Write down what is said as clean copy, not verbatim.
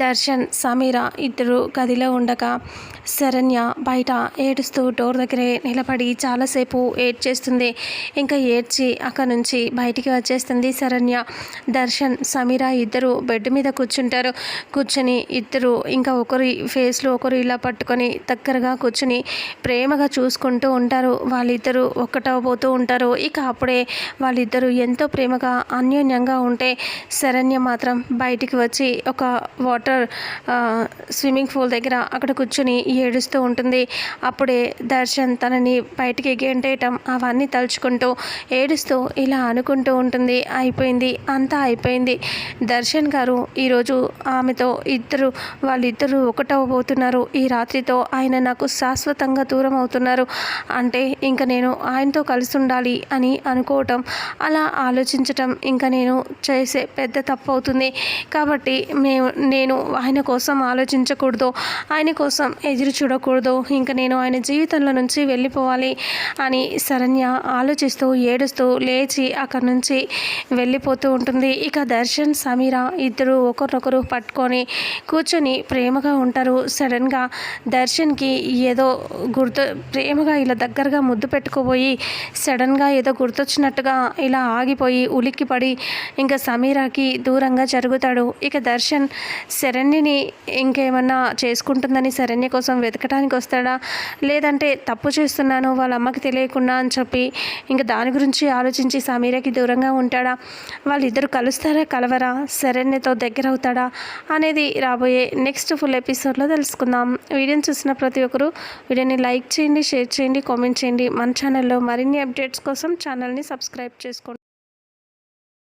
దర్శన్, సమీర ఇద్దరు గదిలో ఉండగా శరణ్య బయట ఏడుస్తూ డోర్ దగ్గరే నిలబడి చాలాసేపు ఏడ్చేస్తుంది. ఇంకా ఏడ్చి అక్కడ నుంచి బయటికి వచ్చేస్తుంది శరణ్య. దర్శన్, సమీర ఇద్దరు బెడ్ మీద కూర్చుంటారు. కూర్చొని ఇద్దరు ఇంకా ఒకరి ఫేస్లో ఒకరు ఇలా పట్టుకొని దగ్గరగా కూర్చుని ప్రేమగా చూసుకుంటూ ఉంటారు. వాళ్ళిద్దరూ ఒక్కటవబోతూ ఉంటారు. ఇక అప్పుడే వాళ్ళిద్దరూ ఎంతో ప్రేమగా అన్యోన్యంగా ఉంటే శరణ్య మాత్రం బయటికి వచ్చి ఒక స్విమ్మింగ్ పూల్ దగ్గర అక్కడ కూర్చుని ఏడుస్తూ ఉంటుంది. అప్పుడే దర్శన్ తనని బయటికి గెంటేయటం అవన్నీ తలుచుకుంటూ ఏడుస్తూ ఇలా అనుకుంటూ ఉంటుంది. అయిపోయింది, అంతా అయిపోయింది. దర్శన్ గారు ఈరోజు ఆమెతో వాళ్ళిద్దరూ ఒకటవబోతున్నారు. ఈ రాత్రితో ఆయన నాకు శాశ్వతంగా దూరం అవుతున్నారు. అంటే ఇంకా నేను ఆయనతో కలిసి ఉండాలి అని అనుకోవటం, అలా ఆలోచించటం ఇంకా నేను చేసే పెద్ద తప్పు అవుతుంది. కాబట్టి నేను ఆయన కోసం ఆలోచించకూడదు, ఆయన కోసం ఎదురు చూడకూడదు. ఇంకా నేను ఆయన జీవితంలో నుంచి వెళ్ళిపోవాలి అని శరణ్య ఆలోచిస్తూ ఏడుస్తూ లేచి అక్కడి నుంచి వెళ్ళిపోతూ ఉంటుంది. ఇక దర్శన్, సమీర ఇద్దరు ఒకరినొకరు పట్టుకొని కూర్చొని ప్రేమగా ఉంటారు. సడన్గా దర్శన్కి ఏదో ప్రేమగా ఇలా దగ్గరగా ముద్దు పెట్టుకోబోయి సడన్గా ఏదో గుర్తొచ్చినట్టుగా ఇలా ఆగిపోయి ఉలిక్కిపడి ఇంకా సమీరాకి దూరంగా జరుగుతాడు. ఇక దర్శన్ శరణ్యని ఇంకేమన్నా చేసుకుంటుందని శరణ్య కోసం వెతకడానికి వస్తాడా, లేదంటే తప్పు చేస్తున్నాను వాళ్ళ అమ్మకి తెలియకుండా అని చెప్పి ఇంకా దాని గురించి ఆలోచించి సమీరకి దూరంగా ఉంటాడా, వాళ్ళిద్దరూ కలుస్తారా కలవరా, శరణ్యతో దగ్గర అవుతాడా అనేది రాబోయే నెక్స్ట్ ఫుల్ ఎపిసోడ్లో తెలుసుకుందాం. వీడియోని చూసిన ప్రతి ఒక్కరూ వీడియోని లైక్ చేయండి, షేర్ చేయండి, కామెంట్ చేయండి. మన ఛానల్లో మరిన్ని అప్డేట్స్ కోసం ఛానల్ని సబ్స్క్రైబ్ చేసుకోండి.